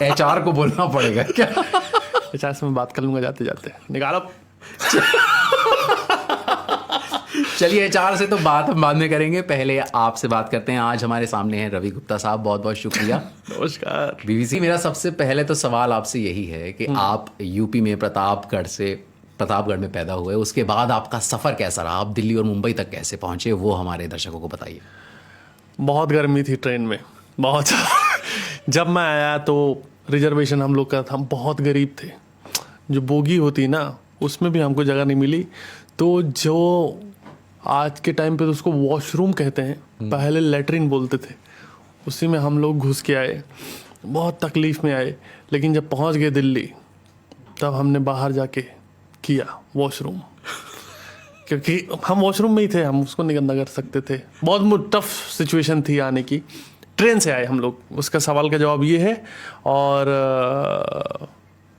HR को बोलना पड़ेगा क्या? एचआर से मैं बात कर लूंगा जाते जाते, निकालो। चलिए एचआर से तो बात हम बाद में करेंगे, पहले आपसे बात करते हैं। आज हमारे सामने हैं रवि गुप्ता साहब, बहुत बहुत शुक्रिया। नमस्कार। बीवीसी। मेरा सबसे पहले तो सवाल आपसे यही है कि आप यूपी में प्रतापगढ़ में पैदा हुए, उसके बाद आपका सफ़र कैसा रहा? आप दिल्ली और मुंबई तक कैसे पहुंचे, वो हमारे दर्शकों को बताइए। बहुत गर्मी थी ट्रेन में, बहुत। जब मैं आया तो रिजर्वेशन हम लोग का था, हम बहुत गरीब थे। जो बोगी होती ना, उसमें भी हमको जगह नहीं मिली। तो जो आज के टाइम पे तो उसको वॉशरूम कहते हैं, पहले लेटरिन बोलते थे, उसी में हम लोग घुस के आए, बहुत तकलीफ में आए। लेकिन जब पहुंच गए दिल्ली, तब हमने बाहर जाके किया वॉशरूम, क्योंकि हम वॉशरूम में ही थे, हम उसको नहीं गंदा कर सकते थे। बहुत टफ सिचुएशन थी आने की। ट्रेन से आए हम लोग, उसका सवाल का जवाब ये है। और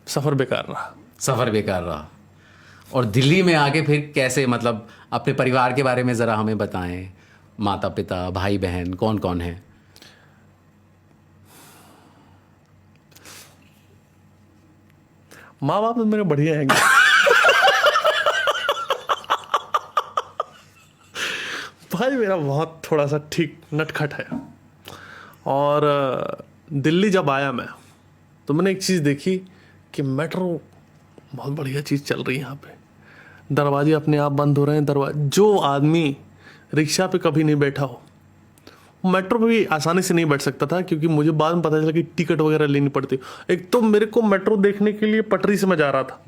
सफ़र बेकार रहा। सफ़र बेकार रहा। और दिल्ली में आके फिर कैसे, मतलब अपने परिवार के बारे में ज़रा हमें बताएं। माता पिता, भाई बहन, कौन कौन है? माँ बाप तो मेरे बढ़िया हैं। भाई मेरा बहुत थोड़ा सा ठीक नटखट है। और दिल्ली जब आया मैं, तो मैंने एक चीज़ देखी कि मेट्रो बहुत बढ़िया चीज़ चल रही है यहाँ पे। दरवाजे अपने आप बंद हो रहे हैं। जो आदमी रिक्शा पे कभी नहीं बैठा हो, मेट्रो पे भी आसानी से नहीं बैठ सकता था, क्योंकि मुझे बाद में पता चला कि टिकट वगैरह लेनी पड़ती। एक तो मेरे को मेट्रो देखने के लिए पटरी से मैं जा रहा था,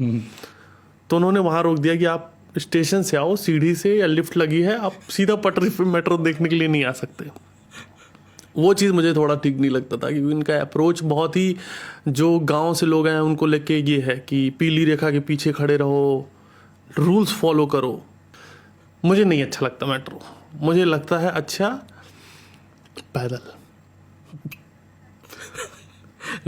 तो उन्होंने वहाँ रोक दिया कि आप स्टेशन से आओ, सीढ़ी से या लिफ्ट लगी है, आप सीधा पटरी पे मेट्रो देखने के लिए नहीं आ सकते। वो चीज़ मुझे थोड़ा ठीक नहीं लगता था, क्योंकि इनका अप्रोच बहुत ही, जो गांव से लोग हैं उनको लेके ये है कि पीली रेखा के पीछे खड़े रहो, रूल्स फॉलो करो। मुझे नहीं अच्छा लगता मेट्रो। मुझे लगता है अच्छा पैदल।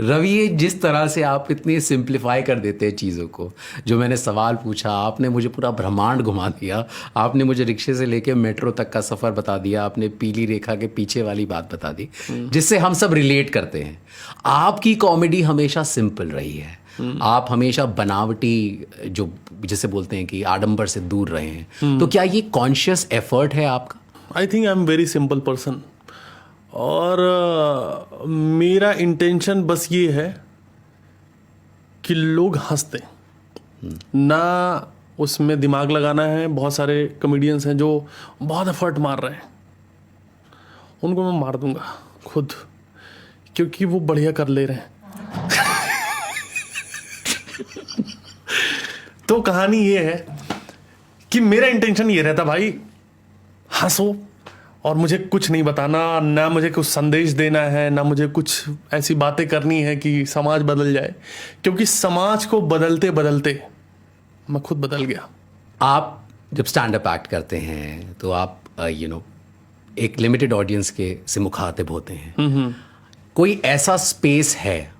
रवि, ये जिस तरह से आप इतनी सिंप्लीफाई कर देते हैं चीज़ों को, जो मैंने सवाल पूछा, आपने मुझे पूरा ब्रह्मांड घुमा दिया। आपने मुझे रिक्शे से लेके मेट्रो तक का सफ़र बता दिया, आपने पीली रेखा के पीछे वाली बात बता दी, जिससे हम सब रिलेट करते हैं। आपकी कॉमेडी हमेशा सिंपल रही है। आप हमेशा बनावटी, जो जिसे बोलते हैं कि आडंबर से दूर रहे हैं। तो क्या ये कॉन्शियस एफर्ट है आपका? I think I am very simple person. और मेरा इंटेंशन बस ये है कि लोग हंसते, ना उसमें दिमाग लगाना है। बहुत सारे कॉमेडियंस हैं जो बहुत एफर्ट मार रहे हैं, उनको मैं मार दूंगा खुद, क्योंकि वो बढ़िया कर ले रहे हैं। तो कहानी ये है कि मेरा इंटेंशन ये रहता, भाई हंसो, और मुझे कुछ नहीं बताना, ना मुझे कुछ संदेश देना है, ना मुझे कुछ ऐसी बातें करनी है कि समाज बदल जाए, क्योंकि समाज को बदलते बदलते मैं खुद बदल गया। आप जब स्टैंड अप एक्ट करते हैं तो आप एक लिमिटेड ऑडियंस के से मुखातिब होते हैं। कोई ऐसा स्पेस है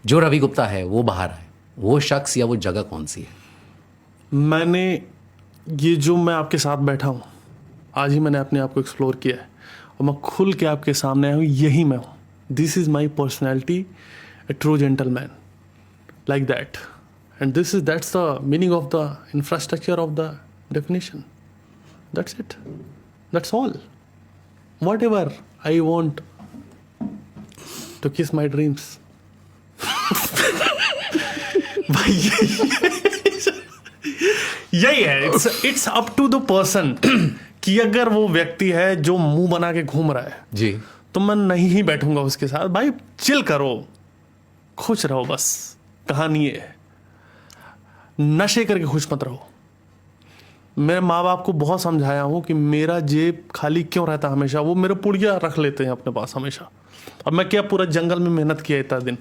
जो रवि गुप्ता है वो बाहर है, वो शख्स या वो जगह कौन सी है? मैंने ये जो मैं आपके साथ बैठा हूँ, आज ही मैंने अपने आप को एक्सप्लोर किया है, और मैं खुल के आपके सामने आया हूँ, यही मैं हूँ। This is my personality, a true gentleman, like that. And that's the meaning of the infrastructure of the definition. That's it, that's all. Whatever I want to kiss my dreams. भाई यही है। It's up to the person कि अगर वो व्यक्ति है जो मुंह बना के घूम रहा है जी, तो मैं नहीं ही बैठूंगा उसके साथ। भाई चिल करो, खुश रहो, बस कहानी ये है। नशे करके खुश मत रहो। मेरे माँ बाप को बहुत समझाया हूँ कि मेरा जेब खाली क्यों रहता हमेशा, वो मेरे पुड़िया रख लेते हैं अपने पास हमेशा। अब मैं क्या पूरा जंगल में मेहनत किया इतना दिन,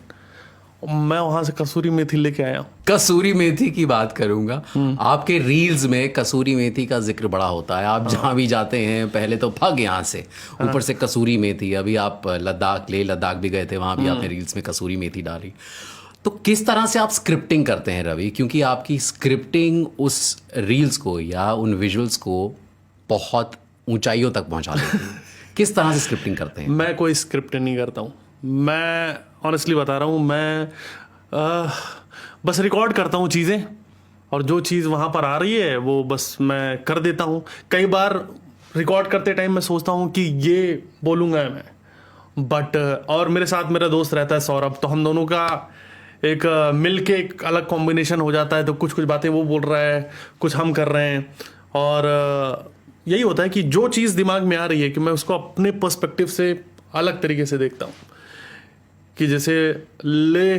मैं वहां से कसूरी मेथी लेके आया हूँ। कसूरी मेथी की बात करूंगा। आपके रील्स में कसूरी मेथी का जिक्र बड़ा होता है। आप जहां भी जाते हैं पहले तो भग यहाँ से, ऊपर से कसूरी मेथी। अभी आप लेह लद्दाख भी गए थे, वहां भी आपने रील्स में कसूरी मेथी डाली। तो किस तरह से आप स्क्रिप्टिंग करते हैं रवि? क्योंकि आपकी स्क्रिप्टिंग उस रील्स को या उन विजुअल्स को बहुत ऊंचाइयों तक पहुंचा देती है। किस तरह से स्क्रिप्टिंग करते हैं? मैं कोई स्क्रिप्ट नहीं करता हूँ। मैं ऑनेस्टली बता रहा हूँ, मैं बस रिकॉर्ड करता हूँ चीज़ें, और जो चीज़ वहाँ पर आ रही है वो बस मैं कर देता हूँ। कई बार रिकॉर्ड करते टाइम मैं सोचता हूँ कि ये बोलूँगा मैं, बट और मेरे साथ मेरा दोस्त रहता है सौरभ, तो हम दोनों का एक मिल के एक अलग कॉम्बिनेशन हो जाता है। तो कुछ कुछ बातें वो बोल रहा है, कुछ हम कर रहे हैं, और यही होता है कि जो चीज़ दिमाग में आ रही है कि मैं उसको अपने पर्सपेक्टिव से अलग तरीके से देखता हूँ। कि जैसे ले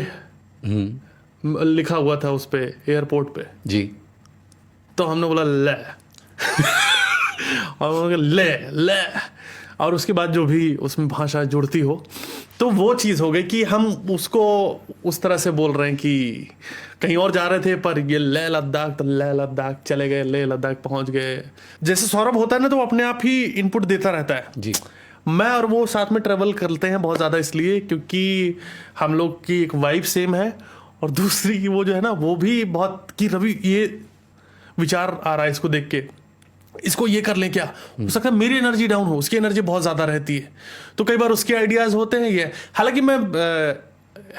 लिखा हुआ था उस पे एयरपोर्ट पे जी, तो हमने बोला ले और उन्होंने ले ले, और उसके बाद जो भी उसमें भाषा जुड़ती हो, तो वो चीज़ हो गई कि हम उसको उस तरह से बोल रहे हैं कि कहीं और जा रहे थे पर ये ले लद्दाख, तो ले लद्दाख चले गए, ले लद्दाख पहुंच गए। जैसे सौरभ होता है ना, तो वो अपने आप ही इनपुट देता रहता है जी। मैं और वो साथ में ट्रेवल करते हैं बहुत ज़्यादा, इसलिए क्योंकि हम लोग की एक वाइब सेम है, और दूसरी की वो जो है ना, वो भी बहुत कि रवि ये विचार आ रहा है इसको देख के, इसको ये कर लें क्या, हो सकता है मेरी एनर्जी डाउन हो, उसकी एनर्जी बहुत ज़्यादा रहती है, तो कई बार उसके आइडियाज़ होते हैं ये। हालांकि मैं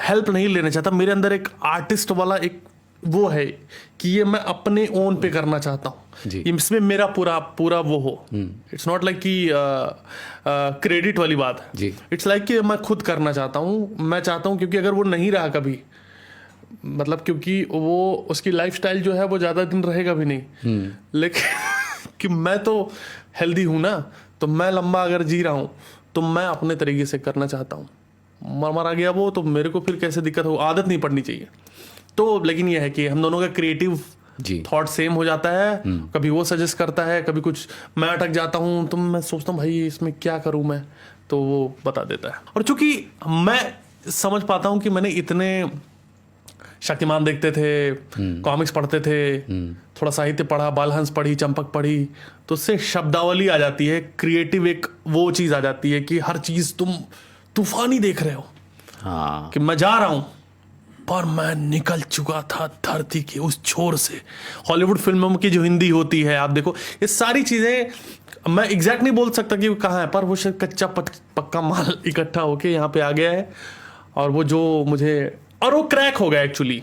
हेल्प नहीं लेना चाहता, मेरे अंदर एक आर्टिस्ट वाला एक वो है कि ये मैं अपने ओन पे करना चाहता हूँ, इसमें मेरा पूरा पूरा वो हो। इट्स नॉट लाइक कि क्रेडिट वाली बात है, इट्स लाइक कि मैं खुद करना चाहता हूँ। मैं चाहता हूँ क्योंकि अगर वो नहीं रहा कभी, मतलब क्योंकि वो उसकी लाइफस्टाइल जो है वो ज़्यादा दिन रहेगा भी नहीं, लेकिन कि मैं तो हेल्दी हूँ ना, तो मैं लंबा अगर जी रहा हूँ तो मैं अपने तरीके से करना चाहता हूँ। मरा गया वो तो मेरे को फिर कैसे दिक्कत हो, आदत नहीं पड़नी चाहिए। तो लेकिन ये है कि हम दोनों का क्रिएटिव थॉट सेम हो जाता है, कभी वो सजेस्ट करता है, कभी कुछ मैं अटक जाता हूँ, तो मैं सोचता हूँ भाई इसमें क्या करूँ मैं, तो वो बता देता है। और चूंकि मैं समझ पाता हूँ कि मैंने इतने शक्तिमान देखते थे, कॉमिक्स पढ़ते थे, थोड़ा साहित्य पढ़ा, बालहंस पढ़ी, चंपक पढ़ी, तो उससे शब्दावली आ जाती है, क्रिएटिव एक वो चीज़ आ जाती है कि हर चीज़ तुम तूफानी देख रहे हो। हाँ, कि मैं जा रहा हूँ पर मैं निकल चुका था धरती के उस छोर से। हॉलीवुड फिल्मों की जो हिंदी होती है, आप देखो, ये सारी चीज़ें मैं एग्जैक्ट नहीं बोल सकता कि वो कहाँ है, पर वो शायद कच्चा पक्का माल इकट्ठा होके यहाँ पे आ गया है, और वो जो मुझे, और वो क्रैक हो गया एक्चुअली।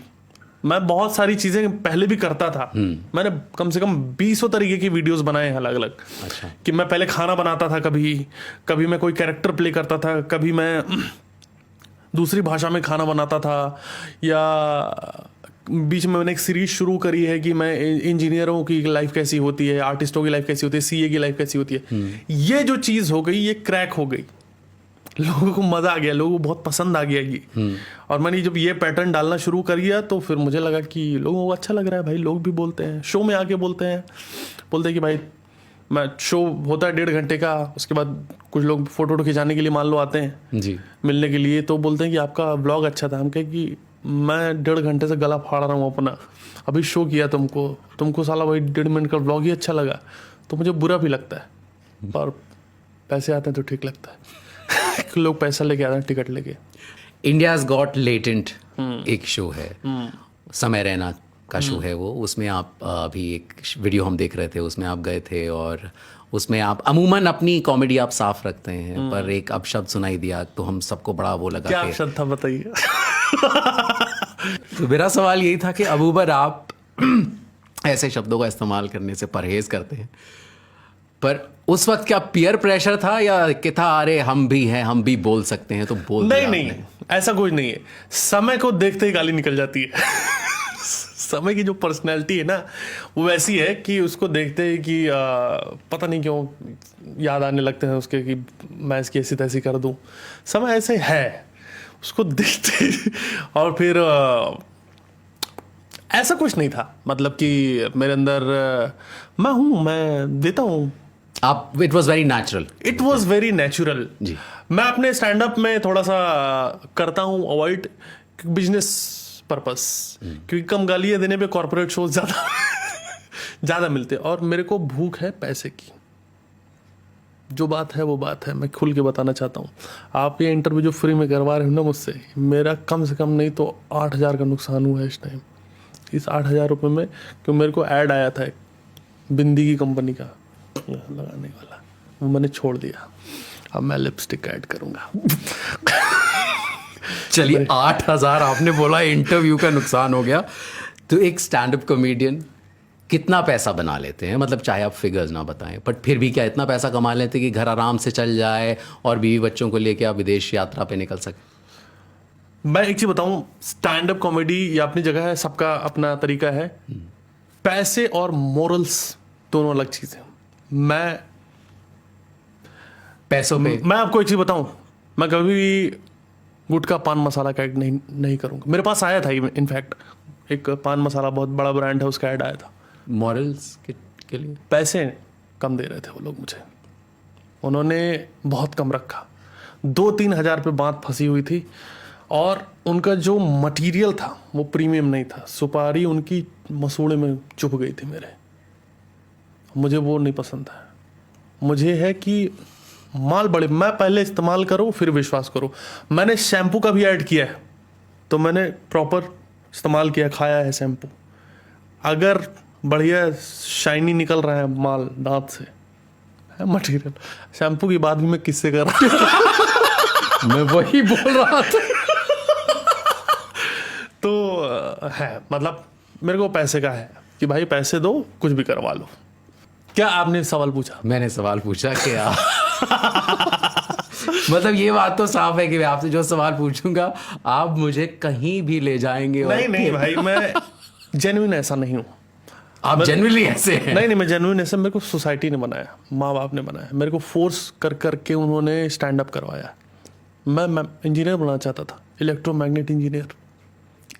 मैं बहुत सारी चीज़ें पहले भी करता था, मैंने कम से कम 20 तरीके की वीडियोस बनाए हैं अलग अलग। अच्छा। कि मैं पहले खाना बनाता था, कभी मैं कोई कैरेक्टर प्ले करता था, कभी मैं दूसरी भाषा में खाना बनाता था, या बीच में मैंने एक सीरीज शुरू करी है कि मैं इंजीनियरों की लाइफ कैसी होती है, आर्टिस्टों की लाइफ कैसी होती है, सीए की लाइफ कैसी होती है। ये जो चीज़ हो गई, ये क्रैक हो गई, लोगों को मज़ा आ गया, लोगों को बहुत पसंद आ गया ये। और मैंने जब ये पैटर्न डालना शुरू कर दिया तो फिर मुझे लगा कि लोगों को अच्छा लग रहा है भाई, लोग भी बोलते हैं, शो में आके बोलते हैं कि भाई मैं शो होता है 1.5 घंटे का, उसके बाद कुछ लोग फोटो खिंचाने के लिए मान लो आते हैं जी, मिलने के लिए, तो बोलते हैं कि आपका व्लॉग अच्छा था। हम कहे कि मैं 1.5 घंटे से गला फाड़ रहा हूँ अपना, अभी शो किया तुमको साला वही 1.5 मिनट का व्लॉग ही अच्छा लगा, तो मुझे बुरा भी लगता है, पर पैसे आते हैं तो ठीक लगता है। लोग पैसा लेके आते हैं टिकट लेके। इंडियाज गॉट लेटेंट एक शो है, समय रैना का शो है वो, उसमें आप अभी एक वीडियो हम देख रहे थे, उसमें आप गए थे, और उसमें आप अमूमन अपनी कॉमेडी आप साफ रखते हैं, पर एक अपशब्द सुनाई दिया तो हम सबको बड़ा वो लगा। क्या अपशब्द था बताइए? तो मेरा सवाल यही था कि अबूबर आप ऐसे शब्दों का इस्तेमाल करने से परहेज करते हैं, पर उस वक्त क्या पीयर प्रेशर था या कि था अरे हम भी हैं, हम भी बोल सकते हैं, तो बोल दिया? नहीं, ऐसा कुछ नहीं है। समय को देखते ही गाली निकल जाती है। समय की जो पर्सनैलिटी है ना, वो वैसी है कि उसको देखते ही कि पता नहीं क्यों याद आने लगते हैं उसके कि मैं इसकी ऐसी तैसी कर दूं। समय ऐसे है, उसको देखते और फिर ऐसा कुछ नहीं था, मतलब कि मेरे अंदर मैं देता हूँ आप, it was very natural, it was very natural जी। मैं अपने स्टैंड अप में थोड़ा सा करता हूँ अवॉइड बिजनेस पर्पस, क्योंकि कम गालियाँ देने पे कॉर्पोरेट शोज ज़्यादा मिलते हैं, और मेरे को भूख है पैसे की। जो बात है वो बात है, मैं खुल के बताना चाहता हूँ। आप ये इंटरव्यू जो फ्री में करवा रहे हो ना मुझसे, मेरा कम से कम नहीं तो 8,000 का नुकसान हुआ है इस टाइम। इस 8,000 रुपये में क्यों मेरे को ऐड आया था एक बिंदी की कंपनी का लगाने वाला, वो मैंने छोड़ दिया। अब मैं लिपस्टिक ऐड करूँगा। चलिए 8,000 आपने बोला इंटरव्यू का नुकसान हो गया। तो एक स्टैंड अप कॉमेडियन कितना पैसा बना लेते हैं, मतलब चाहे आप फिगर्स ना बताएं, बट फिर भी क्या इतना पैसा कमा लेते हैं कि घर आराम से चल जाए और बीवी बच्चों को लेके आप विदेश यात्रा पे निकल सकें? मैं एक चीज बताऊं, स्टैंड अप कॉमेडी ये अपनी जगह है, सबका अपना तरीका है। पैसे और मोरल्स दोनों अलग चीजें। मैं पैसों पे मैं आपको एक चीज बताऊं, मैं कभी भी गुटखा पान मसाला का ऐड नहीं करूंगा। मेरे पास आया था इनफैक्ट एक पान मसाला बहुत बड़ा ब्रांड है, उसका ऐड आया था। मॉरल्स के लिए पैसे कम दे रहे थे वो लोग मुझे, उन्होंने बहुत कम रखा। 2-3 हज़ार पे बात फंसी हुई थी और उनका जो मटेरियल था वो प्रीमियम नहीं था। सुपारी उनकी मसूड़े में चुभ गई थी मेरे, मुझे वो नहीं पसंद है। मुझे है कि माल बड़े, मैं पहले इस्तेमाल करूं फिर विश्वास करूं। मैंने शैम्पू का भी ऐड किया है, तो मैंने प्रॉपर इस्तेमाल किया, खाया है शैम्पू। अगर बढ़िया शाइनी निकल रहा है माल दांत से, है मटेरियल। शैम्पू की बात भी मैं किससे कर रहा हूँ मैं वही बोल रहा था। तो है, मतलब मेरे को पैसे का है कि भाई पैसे दो कुछ भी करवा लो। क्या आपने सवाल पूछा? मैंने सवाल पूछा कि आप मतलब ये बात तो साफ है कि मैं आपसे जो सवाल पूछूंगा आप मुझे कहीं भी ले जाएंगे। नहीं नहीं भाई, मैं जेन्युइन ऐसा नहीं हूँ। आप जनरली ऐसे हैं? नहीं, मैं जेन्युइन ऐसा, मेरे को सोसाइटी ने बनाया, माँ बाप ने बनाया, मेरे को फोर्स कर करके उन्होंने स्टैंड अप करवाया। मैं इंजीनियर बनना चाहता था, इलेक्ट्रोमैग्नेट इंजीनियर।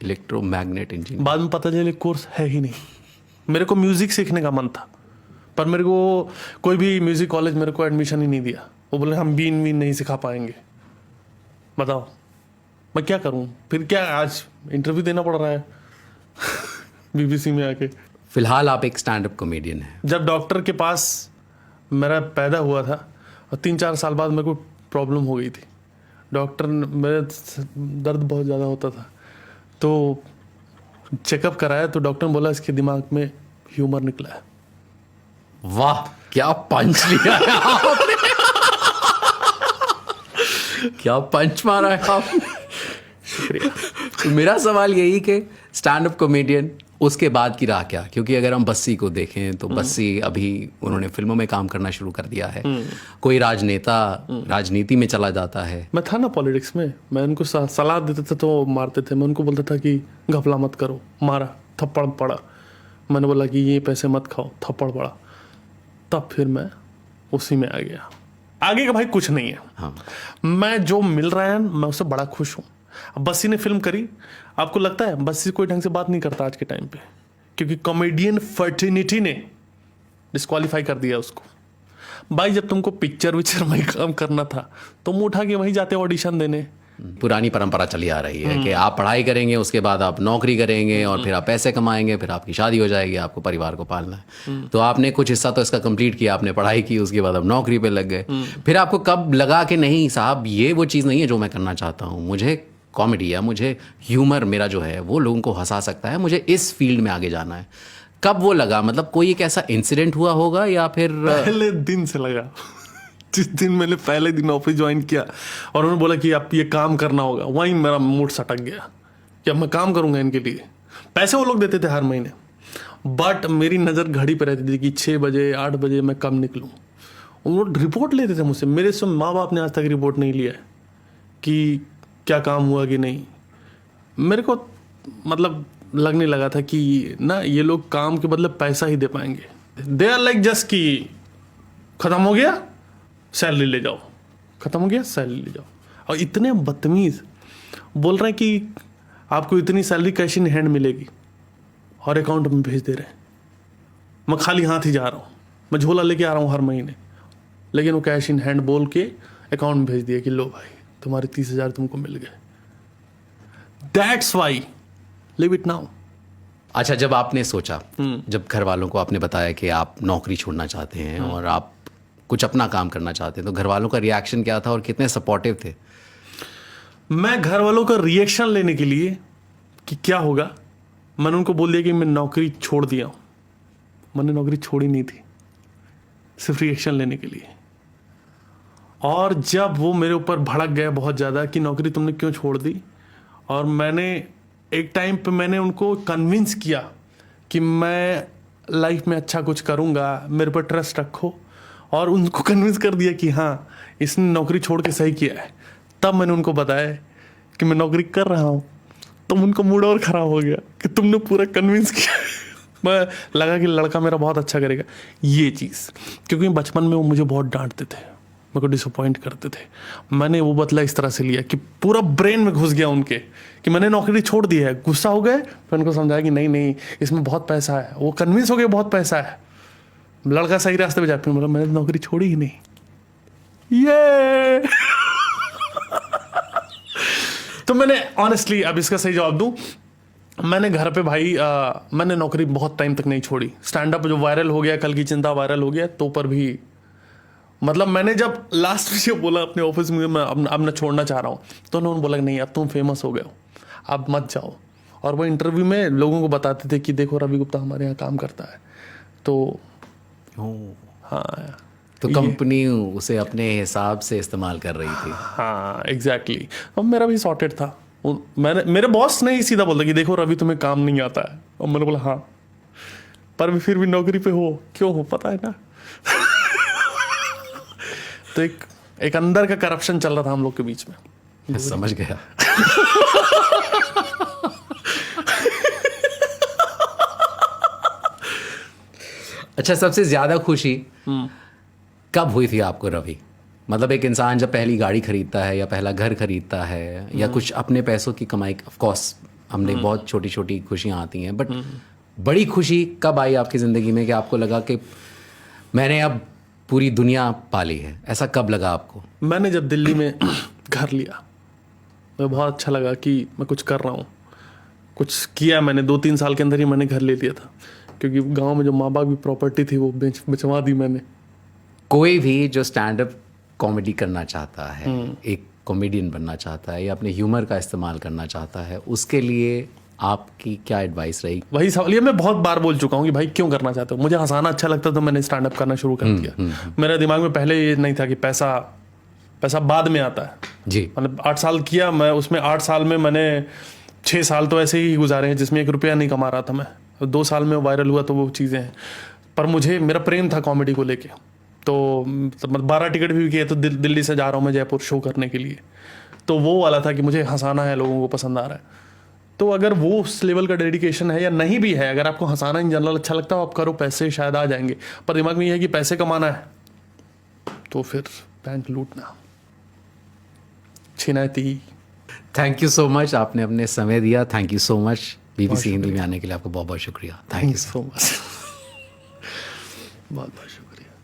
Electromagnet engineer? बाद में पता चले कोर्स है ही नहीं। मेरे को म्यूजिक सीखने का मन था, पर मेरे को कोई भी म्यूजिक कॉलेज मेरे को एडमिशन ही नहीं दिया। वो बोले हम बीन वीन नहीं सिखा पाएंगे। बताओ मैं क्या करूं? फिर क्या आज इंटरव्यू देना पड़ रहा है बीबीसी में आके। फिलहाल आप एक स्टैंड अप कॉमेडियन हैं। जब डॉक्टर के पास मेरा पैदा हुआ था और 3-4 साल बाद मेरे को प्रॉब्लम हो गई थी, डॉक्टर ने, मेरे दर्द बहुत ज़्यादा होता था, तो चेकअप कराया तो डॉक्टर ने बोला इसके दिमाग में ह्यूमर निकला है। वाह क्या पंच लिया है आपने। क्या पंच मारा है आपने। शुक्रिया। तो मेरा सवाल यही कि स्टैंड अप कॉमेडियन उसके बाद की राह क्या? क्योंकि अगर हम बस्सी को देखें तो बस्सी अभी उन्होंने फिल्मों में काम करना शुरू कर दिया है। कोई राजनेता राजनीति में चला जाता है। मैं था ना पॉलिटिक्स में, मैं उनको सलाह देते थे तो मारते थे। मैं उनको बोलता था कि घपला मत करो, मारा, थप्पड़ पड़ा। मैंने बोला कि ये पैसे मत खाओ, थप्पड़ पड़ा। तब फिर मैं उसी में आ गया। आगे का भाई कुछ नहीं है। हाँ। मैं जो मिल रहा है मैं उससे बड़ा खुश हूँ। अब बस्सी ने फिल्म करी, आपको लगता है बस्सी कोई ढंग से बात नहीं करता आज के टाइम पे, क्योंकि कॉमेडियन फर्टिनिटी ने डिस्क्वालीफाई कर दिया उसको। भाई जब तुमको पिक्चर विक्चर में काम करना था तुम उठा के वहीं जाते ऑडिशन देने। पुरानी परंपरा चली आ रही है कि आप पढ़ाई करेंगे, उसके बाद आप नौकरी करेंगे और फिर आप पैसे कमाएंगे, फिर आपकी शादी हो जाएगी, आपको परिवार को पालना है। तो आपने कुछ हिस्सा तो इसका कंप्लीट किया, आपने पढ़ाई की, उसके बाद आप नौकरी पे लग गए। फिर आपको कब लगा कि नहीं साहब ये वो चीज़ नहीं है जो मैं करना चाहता हूँ, मुझे कॉमेडी या मुझे ह्यूमर मेरा जो है वो लोगों को हंसा सकता है, मुझे इस फील्ड में आगे जाना है? कब वो लगा? मतलब कोई एक ऐसा इंसिडेंट हुआ होगा या फिर पहले दिन से लगा। जिस दिन मैंने पहले दिन ऑफिस ज्वाइन किया और उन्होंने बोला कि आप ये काम करना होगा, वहीं मेरा मूड सटक गया कि अब मैं काम करूंगा इनके लिए। पैसे वो लोग देते थे हर महीने, बट मेरी नज़र घड़ी पर रहती थी कि 6 बजे 8 बजे मैं कब निकलूं। उन लोग रिपोर्ट लेते थे मुझसे, मेरे से माँ बाप ने आज तक रिपोर्ट नहीं लिया है कि क्या काम हुआ कि नहीं। मेरे को मतलब लगने लगा था कि ना ये लोग काम के बदले पैसा ही दे पाएंगे। दे आर लाइक जस्ट कि खत्म हो गया सैलरी ले जाओ, खत्म हो गया सैलरी ले जाओ। और इतने बदतमीज बोल रहे हैं कि आपको इतनी सैलरी कैश इन हैंड मिलेगी और अकाउंट में भेज दे रहे हैं। मैं खाली हाथ ही जा रहा हूँ, मैं झोला लेके आ रहा हूँ हर महीने, लेकिन वो कैश इन हैंड बोल के अकाउंट में भेज दिया कि लो भाई तुम्हारे 30,000 तुमको मिल गए। That's why live it now. अच्छा, जब आपने सोचा, जब घर वालों को आपने बताया कि आप नौकरी छोड़ना चाहते हैं और आप कुछ अपना काम करना चाहते हैं, तो घर वालों का रिएक्शन क्या था और कितने सपोर्टिव थे? मैं घर वालों का रिएक्शन लेने के लिए कि क्या होगा, मैंने उनको बोल दिया कि मैं नौकरी छोड़ दिया हूँ। मैंने नौकरी छोड़ी नहीं थी, सिर्फ रिएक्शन लेने के लिए। और जब वो मेरे ऊपर भड़क गया बहुत ज़्यादा कि नौकरी तुमने क्यों छोड़ दी, और मैंने एक टाइम पे मैंने उनको कन्विंस किया कि मैं लाइफ में अच्छा कुछ करूँगा, मेरे पर ट्रस्ट रखो, और उनको कन्विंस कर दिया कि हाँ इसने नौकरी छोड़ के सही किया है। तब मैंने उनको बताया कि मैं नौकरी कर रहा हूँ, तो उनको मूड और ख़राब हो गया कि तुमने पूरा कन्विंस किया। मैं लगा कि लड़का मेरा बहुत अच्छा करेगा ये चीज़, क्योंकि बचपन में वो मुझे बहुत डांटते थे, मेरे को डिसअपॉइंट करते थे। मैंने वो बदला इस तरह से लिया कि पूरा ब्रेन में घुस गया उनके कि मैंने नौकरी छोड़ दी है। गुस्सा हो गए, फिर उनको समझाया कि नहीं नहीं इसमें बहुत पैसा है। वो कन्विंस हो गए बहुत पैसा है, लड़का सही रास्ते पे जाते, मतलब मैंने नौकरी छोड़ी ही नहीं। ये तो मैंने ऑनेस्टली, अब इसका सही जवाब दूं, मैंने घर पे भाई मैंने नौकरी बहुत टाइम तक नहीं छोड़ी। स्टैंड अप जो वायरल हो गया, कल की चिंता वायरल हो गया, तो पर भी मतलब मैंने जब लास्ट में ये बोला अपने ऑफिस में मैं अब मैं छोड़ना चाह रहा हूँ, तो उन्होंने बोला नहीं अब तुम फेमस हो गए हो, अब मत जाओ। और वो इंटरव्यू में लोगों को बताते थे कि देखो रवि गुप्ता हमारे यहाँ काम करता है। तो हाँ, तो कंपनी उसे अपने हिसाब से इस्तेमाल कर रही थी। हाँ एग्जैक्टली। अब मेरा भी सॉर्टेड था। मेरे बॉस ने ही सीधा बोला कि देखो रवि तुम्हें काम नहीं आता है, और मैंने बोला हाँ, पर फिर भी नौकरी पे हो, क्यों हो पता है ना। तो एक अंदर का करप्शन चल रहा था हम लोग के बीच में। मैं समझ गया। अच्छा, सबसे ज्यादा खुशी कब हुई थी आपको रवि? मतलब एक इंसान जब पहली गाड़ी खरीदता है या पहला घर खरीदता है या कुछ अपने पैसों की कमाई, ऑफ कोर्स हमने बहुत छोटी छोटी खुशियां आती हैं, बट बड़ी खुशी कब आई आपकी ज़िंदगी में कि आपको लगा कि मैंने अब पूरी दुनिया पाली है? ऐसा कब लगा आपको? मैंने जब दिल्ली में घर लिया, मुझे बहुत अच्छा लगा कि मैं कुछ कर रहा हूँ, कुछ किया मैंने। 2-3 साल के अंदर ही मैंने घर ले लिया था, क्योंकि गांव में जो माँ बाप की प्रॉपर्टी थी वो बेचवा दी मैंने। कोई भी जो स्टैंड अप कॉमेडी करना चाहता है, एक कॉमेडियन बनना चाहता है या अपने ह्यूमर का इस्तेमाल करना चाहता है, उसके लिए आपकी क्या एडवाइस रही? वही सवाल, ये मैं बहुत बार बोल चुका हूँ कि भाई क्यों करना चाहते हो। मुझे हंसाना अच्छा लगता तो मैंने स्टैंड अप करना शुरू कर दिया। मेरे दिमाग में पहले ये नहीं था कि पैसा बाद में आता है जी। मतलब 8 साल किया मैं, उसमें 8 साल में मैंने 6 साल तो ऐसे ही गुजारे हैं जिसमें 1 रुपया नहीं कमा रहा था मैं। 2 साल में वायरल हुआ तो वो चीज़ें हैं, पर मुझे मेरा प्रेम था कॉमेडी को लेके। तो 12 टिकट भी किए, तो दिल्ली से जा रहा हूँ मैं जयपुर शो करने के लिए। तो वो वाला था कि मुझे हंसाना है, लोगों को पसंद आ रहा है। तो अगर वो उस लेवल का डेडिकेशन है या नहीं भी है, अगर आपको हंसाना इन जनरल अच्छा लगता है आप करो, पैसे शायद आ जाएंगे। पर दिमाग में ये है कि पैसे कमाना है तो फिर बैंक लूटना छिनाती। थैंक यू सो मच, आपने अपने समय दिया। Thank you so much BBC Hindi में आने के लिए आपको बहुत बहुत शुक्रिया। Thank you so much. बहुत बहुत शुक्रिया।